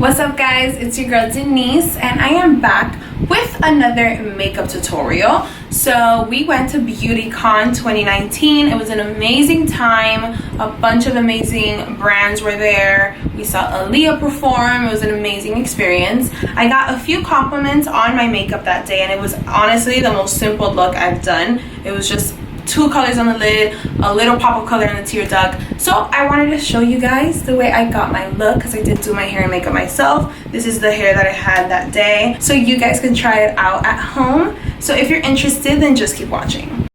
What's up guys, it's your girl Denise and I am back with another makeup tutorial. So we went to Beautycon 2019. It was an amazing time. A bunch of amazing brands were there. We saw Aaliyah perform. It was an amazing experience. I got a few compliments on my makeup that day and it was honestly the most simple look I've done. It was just 2 colors on the lid, a little pop of color in the tear duct. So I wanted to show you guys the way I got my look because I did do my hair and makeup myself. This is the hair that I had that day, so you guys can try it out at home. So if you're interested, then just keep watching.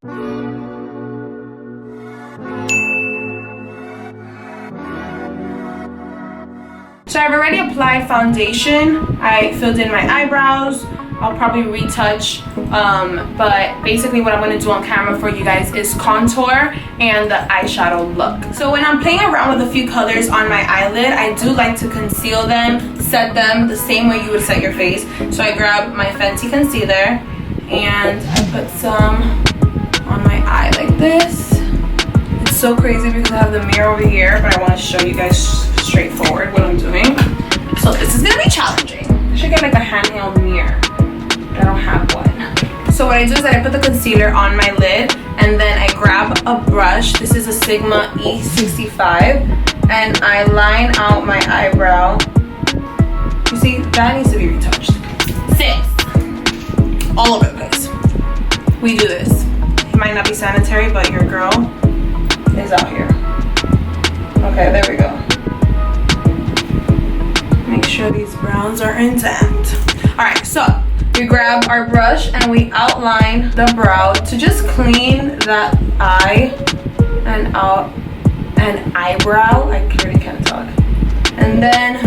So I've already applied foundation. I filled in my eyebrows. I'll probably retouch, but basically what I'm going to do on camera for you guys is contour and the eyeshadow look. So when I'm playing around with a few colors on my eyelid, I do like to conceal them, set them the same way you would set your face. So I grab my Fenty concealer and I put some on my eye like this. It's so crazy because I have the mirror over here, but I want to show you guys straightforward what I'm doing. So this is going to be challenging. I should get like a handheld mirror. I don't have one. So what I do is that I put the concealer on my lid and then I grab a brush. This is a Sigma E65 and I line out my eyebrow. You see, that needs to be retouched. 6. All over the place. We do this. It might not be sanitary, but your girl is out here. Okay, there we go. Make sure these browns are intact. Alright, so we grab our brush and we outline the brow to just clean that eye and out and eyebrow. I clearly can't talk. And then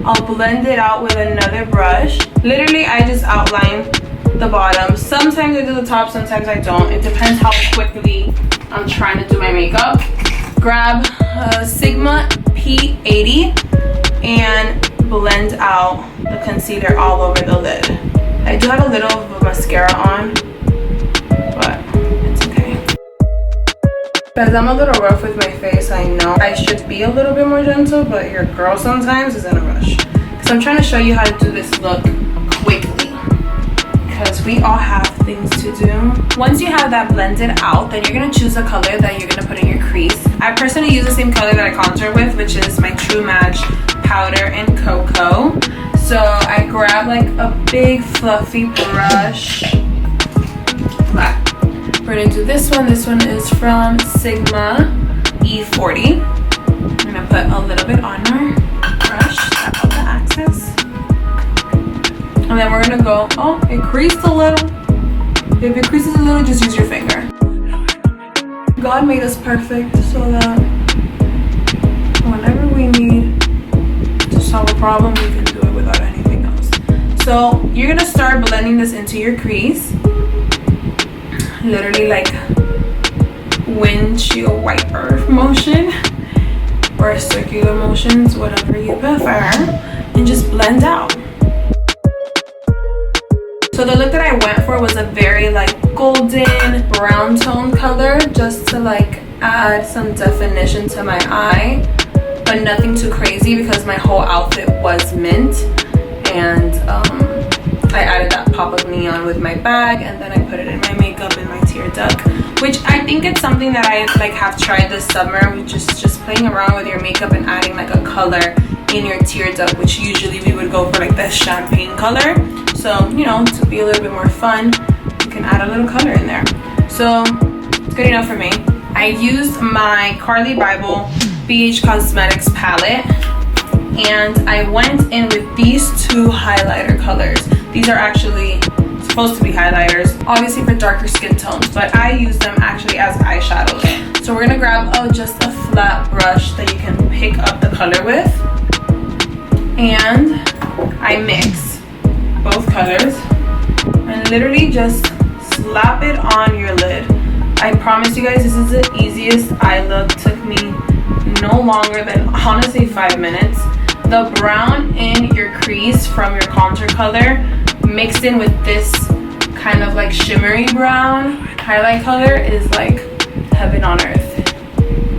I'll blend it out with another brush. Literally, I just outline the bottom. Sometimes I do the top, sometimes I don't. It depends how quickly I'm trying to do my makeup. Grab a Sigma P80 and blend out the concealer all over the lid. I do have a little of mascara on, but it's okay. Because I'm a little rough with my face, I know I should be a little bit more gentle, but your girl sometimes is in a rush. So I'm trying to show you how to do this look quickly, because we all have things to do. Once you have that blended out, then you're going to choose a color that you're going to put in your crease. I personally use the same color that I contour with, which is my True Match Powder in Cocoa. So I grab like a big fluffy brush. We're gonna do this one. This one is from Sigma E40. I'm gonna put a little bit on our brush, tap out the axis. And then we're gonna go, oh, it creased a little. If it creases a little, just use your finger. God made us perfect so that whenever we need to solve a problem, we can do it without anything else. So you're gonna start blending this into your crease, literally like windshield wiper motion or circular motions, whatever you prefer, and just blend out. So the look that I went for was a very like golden brown tone color, just to like add some definition to my eye, but nothing too crazy because my whole outfit was mint. And I added that pop of neon with my bag, and then I put it in my makeup and my tear duct, which I think it's something that I like have tried this summer, which is just playing around with your makeup and adding like a color in your tear duct, which usually we would go for like the champagne color. So, you know, to be a little bit more fun, you can add a little color in there. So it's good enough for me. I used my Carly Bible BH Cosmetics palette, and I went in with these 2 highlighter colors. These are actually supposed to be highlighters, obviously for darker skin tones, but I use them actually as eyeshadows. So we're gonna grab just a flat brush that you can pick up the color with, and I mix both colors and literally just slap it on your lid. I promise you guys, this is the easiest eye look. Took me no longer than honestly 5 minutes. The brown in your crease from your contour color mixed in with this kind of like shimmery brown highlight color is like heaven on earth.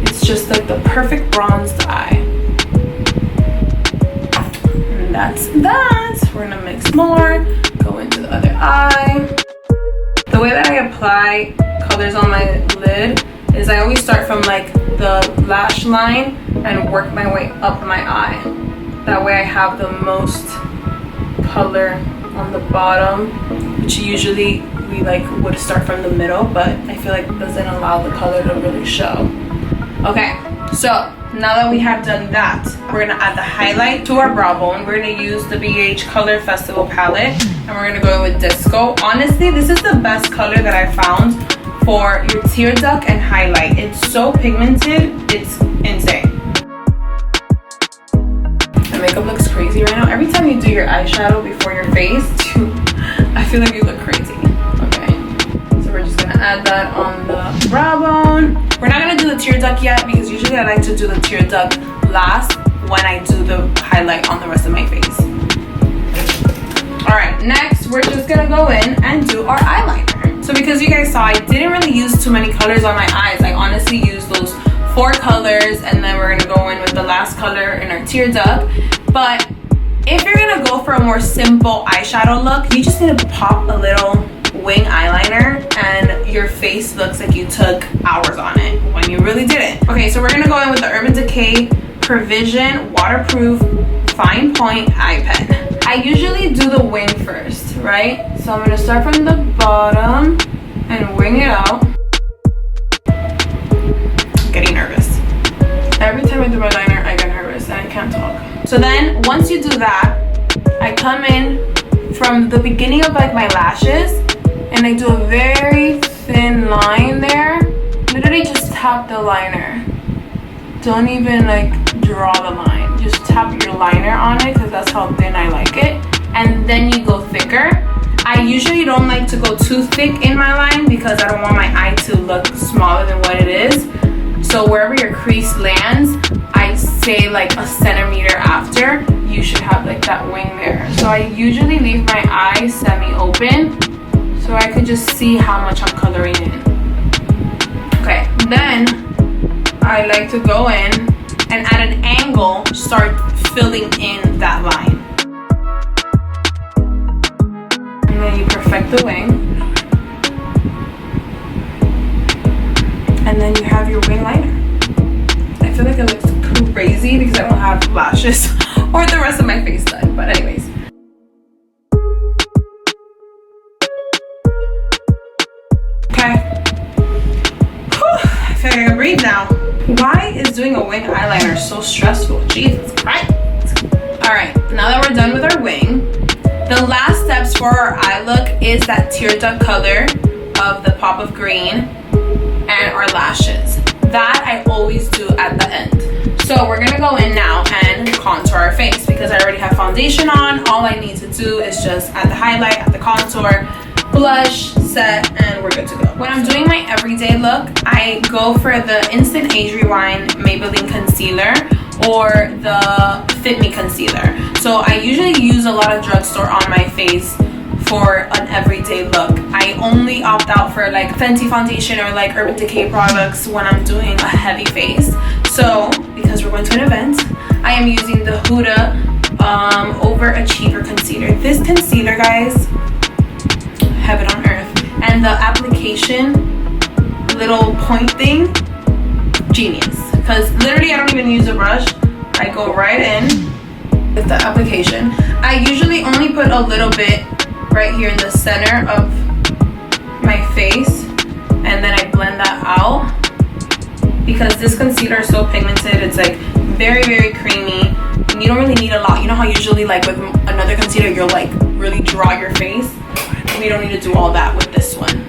It's just like the perfect bronzed eye. And that's that. We're gonna mix more, go into the other eye. The way that I apply colors on my lid is I always start from like the lash line and work my way up my eye. That way I have the most color on the bottom, which usually we like would start from the middle, but I feel like it doesn't allow the color to really show. Okay, so now that we have done that, we're gonna add the highlight to our brow bone. We're gonna use the BH Color Festival palette, and we're gonna go in with Disco. Honestly, this is the best color that I found for your tear duct and highlight. It's so pigmented, it's insane. My makeup looks crazy right now. Every time you do your eyeshadow before your face, I feel like you look crazy. Okay, so we're just gonna add that on the brow bone. We're not gonna do the tear duct yet because usually I like to do the tear duct last when I do the highlight on the rest of my face. Alright, next we're just gonna go in and do our eyeliner. So because you guys saw, I didn't really use too many colors on my eyes. I honestly used those 4 colors, and then we're gonna go in with the last color in our tear duct. But if you're gonna go for a more simple eyeshadow look, you just need to pop a little wing eyeliner and your face looks like you took hours on it when you really didn't. Okay, so we're gonna go in with the Urban Decay Provision Waterproof Fine Point Eye Pen. I usually do the wing first, right? So I'm gonna start from the bottom and wing it out. I'm getting nervous. Every time I do my liner, I get nervous and I can't talk. So then once you do that, I come in from the beginning of like my lashes and I do a very thin line there. Literally just tap the liner. Don't even like draw the line. Just tap your liner on it because that's how thin I like it. And then you go thicker. I usually don't like to go too thick in my line because I don't want my eye to look smaller than what it is. So wherever your crease lands, I say like a centimeter after, you should have like that wing there. So I usually leave my eye semi-open so I could just see how much I'm coloring in. Okay, then I like to go in and at an angle start filling in that line. And then you perfect the wing. And then you have your wing liner. I feel like it looks crazy because I don't have lashes or the rest of my face done, but anyways. Okay. Whew, I feel like I can breathe now. Why is doing a wing eyeliner so stressful? Jesus Christ. Alright, now that we're done with our wing, the last steps for our eye look is that tear duct color of the pop of green and our lashes. That I always do at the end. So we're gonna go in now and contour our face because I already have foundation on. All I need to do is just add the highlight, add the contour, blush, set, and we're good to go. When I'm doing my everyday look, I go for the Instant Age Rewind Maybelline Concealer or the Fit Me Concealer. So I usually use a lot of drugstore on my face for an everyday look. I only opt out for like Fenty foundation or like Urban Decay products when I'm doing a heavy face. So because we're going to an event, I am using the Huda Overachiever Concealer. This concealer, guys, heaven on earth. And the application little point thing, genius. Because literally I don't even use a brush. I go right in with the application. I usually only put a little bit right here in the center of my face and then I blend that out because this concealer is so pigmented. It's like very, very creamy and you don't really need a lot. You know how usually like with another concealer you'll like really draw your face? We don't need to do all that with this one.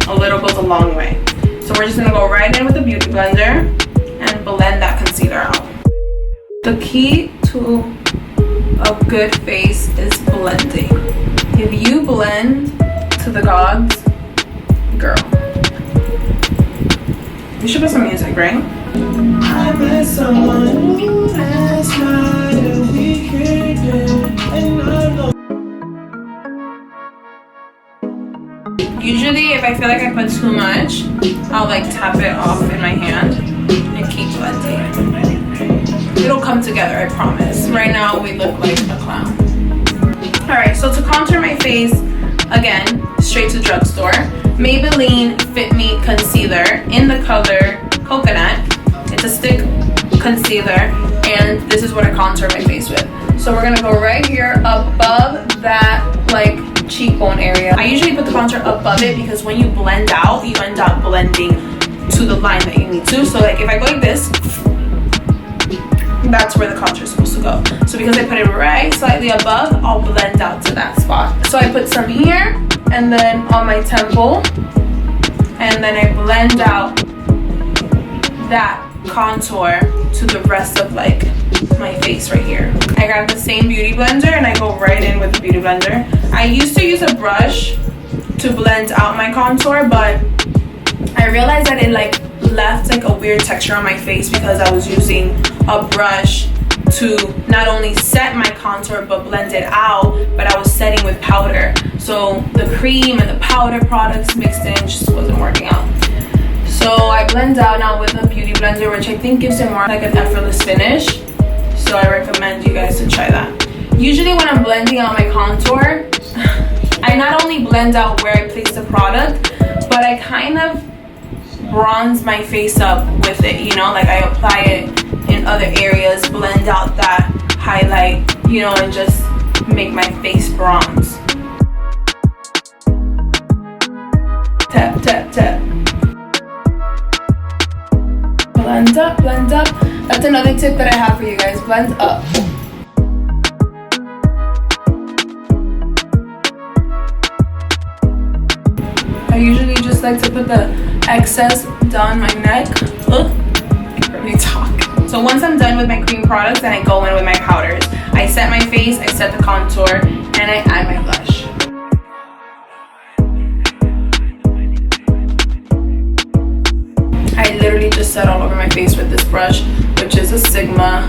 A little goes a long way. So we're just gonna go right in with the beauty blender and blend that concealer out. The key to a good face is blending. If you blend to the gods, girl. We should put some music, right? I met someone last night and we kicked it, and I know. Usually, if I feel like I put too much, I'll like tap it off in my hand and keep blending. It'll come together, I promise. Right now we look like a clown. Alright, so to contour my face, again, straight to drugstore, Maybelline Fit Me Concealer in the color Coconut. It's a stick concealer, and this is what I contour my face with. So we're gonna go right here above that like cheekbone area. I usually put the contour above it because when you blend out, you end up blending to the line that you need to. So like if I go like this, that's where the contour is supposed to go. So because I put it right slightly above, I'll blend out to that spot. So I put some here and then on my temple, and then I blend out that contour to the rest of like my face right here. I grab the same beauty blender and I go right in with the beauty blender. I used to use a brush to blend out my contour, but I realized that it like left like a weird texture on my face because I was using a brush to not only set my contour but blend it out, but I was setting with powder. So the cream and the powder products mixed in just wasn't working out. So I blend out now with a beauty blender, which I think gives it more like an effortless finish. So I recommend you guys to try that. Usually when I'm blending out my contour, I not only blend out where I place the product, but I kind of bronze my face up with it, you know, like I apply it in other areas, blend out that highlight, you know, and just make my face bronze. Tap, tap, tap. Blend up, blend up. That's another tip that I have for you guys. Blend up. I usually just like to put the excess down my neck. Ugh, I can barely talk. So once I'm done with my cream products, then I go in with my powders. I set my face, I set the contour, and I add my blush. I literally just set all over my face with this brush, which is a Sigma.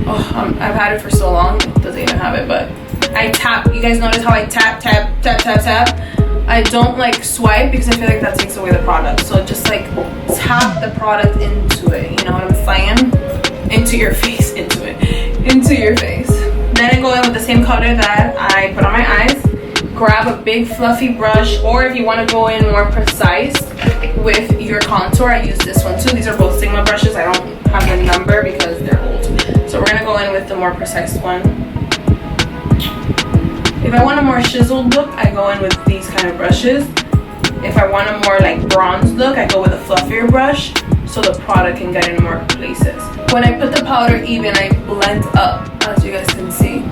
Oh, I've had it for so long, it doesn't even have it, but I tap. You guys notice how I tap, tap, tap, tap, tap? I don't like swipe because I feel like that takes away the product. So just like tap the product into it, you know what I'm saying? Into your face, into it, into your face. Then I go in with the same color that I put on my eyes. Grab a big fluffy brush, or if you want to go in more precise with your contour, I use this one too. These are both Sigma brushes. I don't have the number because they're old. So we're gonna go in with the more precise one. If I want a more chiseled look, I go in with these kind of brushes. If I want a more like bronze look, I go with a fluffier brush so the product can get in more places. When I put the powder even, I blend up, as you guys can see.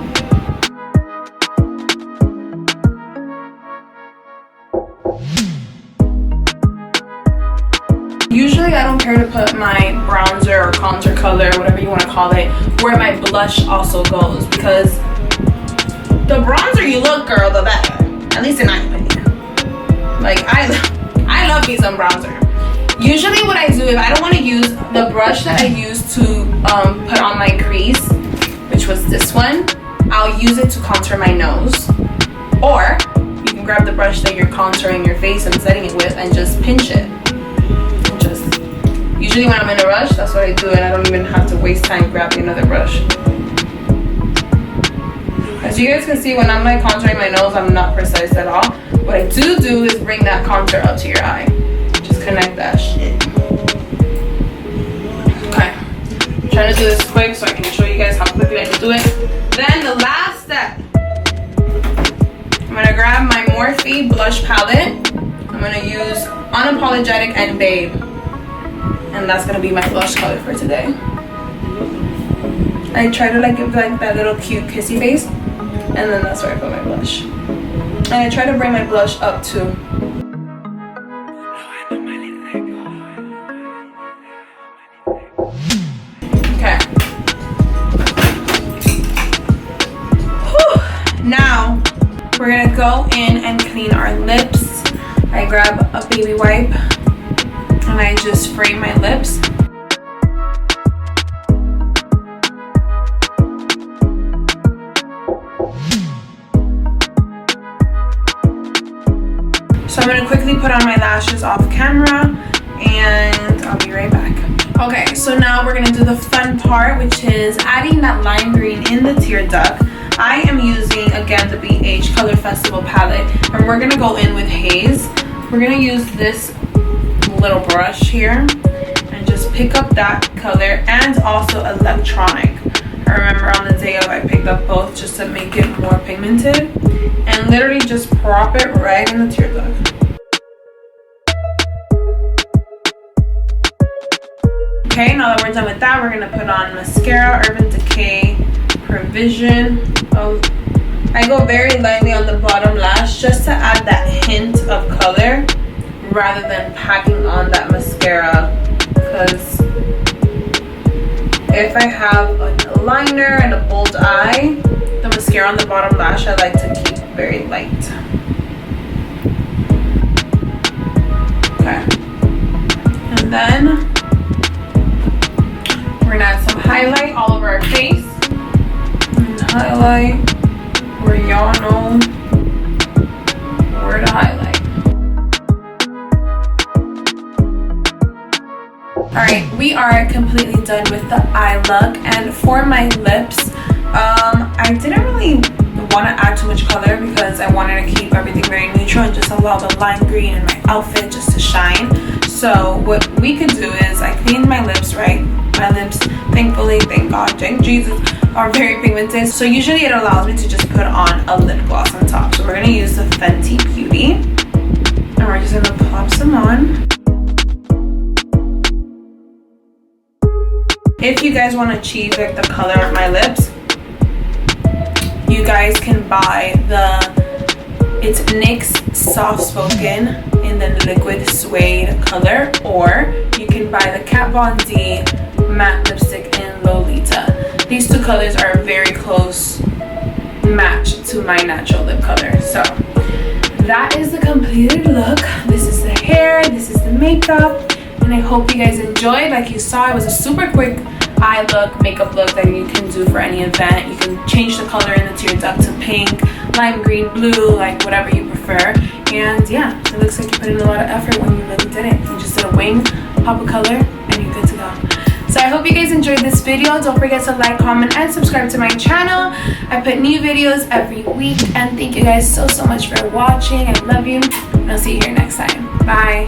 Usually I don't care to put my bronzer or contour color, whatever you want to call it, where my blush also goes, because the bronzer you look, girl, the better. At least in my opinion. Like, I love me some bronzer. Usually what I do, if I don't want to use the brush that I used to put on my crease, which was this one, I'll use it to contour my nose. Or you can grab the brush that you're contouring your face and setting it with and just pinch it. Usually when I'm in a rush, that's what I do, and I don't even have to waste time grabbing another brush. As you guys can see, when I'm like contouring my nose, I'm not precise at all. What I do is bring that contour up to your eye. Just connect that shit. Okay. I'm trying to do this quick so I can show you guys how quickly I can do it. Then the last step. I'm gonna grab my Morphe blush palette. I'm gonna use Unapologetic and Babe. And that's gonna be my blush color for today. I try to like give like that little cute kissy face, and then that's where I put my blush. And I try to bring my blush up too. Okay. Whew. Now we're gonna go in and clean our lips. I grab a baby wipe and I just spray my lips. So I'm gonna quickly put on my lashes off camera and I'll be right back. Okay, so now we're gonna do the fun part, which is adding that lime green in the tear duct. I am using, again, the BH Color Festival palette, and we're gonna go in with Haze. We're gonna use this little brush here and just pick up that color, and also electronic. I remember on the day of, I picked up both just to make it more pigmented, and literally just prop it right in the tear duct. Okay, now that we're done with that, we're gonna put on mascara, Urban Decay Provision. I go very lightly on the bottom lash just to add that hint of color rather than packing on that mascara, because if I have a liner and a bold eye, the mascara on the bottom lash I like to keep very light. Okay, and then we're gonna add some highlight all over our face. And highlight where y'all know where to highlight. Alright, we are completely done with the eye look, and for my lips, I didn't really want to add too much color because I wanted to keep everything very neutral and just allow the lime green in my outfit just to shine. So what we could do is, I cleaned my lips, right? My lips, thankfully, thank God, thank Jesus, are very pigmented. So usually it allows me to just put on a lip gloss on top. So we're going to use the Fenty Beauty, and we're just going to pop some on. If you guys want to achieve like the color of my lips, you guys can buy it's NYX Soft Spoken in the liquid suede color, or you can buy the Kat Von D matte lipstick in Lolita. These two colors are a very close match to my natural lip color. So that is the completed look. This is the hair, this is the makeup, and I hope you guys enjoyed. Like you saw, it was a super quick eye look, makeup look that you can do for any event. You can change the color in the tear duct to pink, lime green, blue, like whatever you prefer. And yeah, it looks like you put in a lot of effort when you really did it. You just did a wing, pop a color, and you're good to go. So I hope you guys enjoyed this video. Don't forget to like, comment, and subscribe to my channel. I put new videos every week, and thank you guys so much for watching. I love you, and I'll see you here next time. Bye.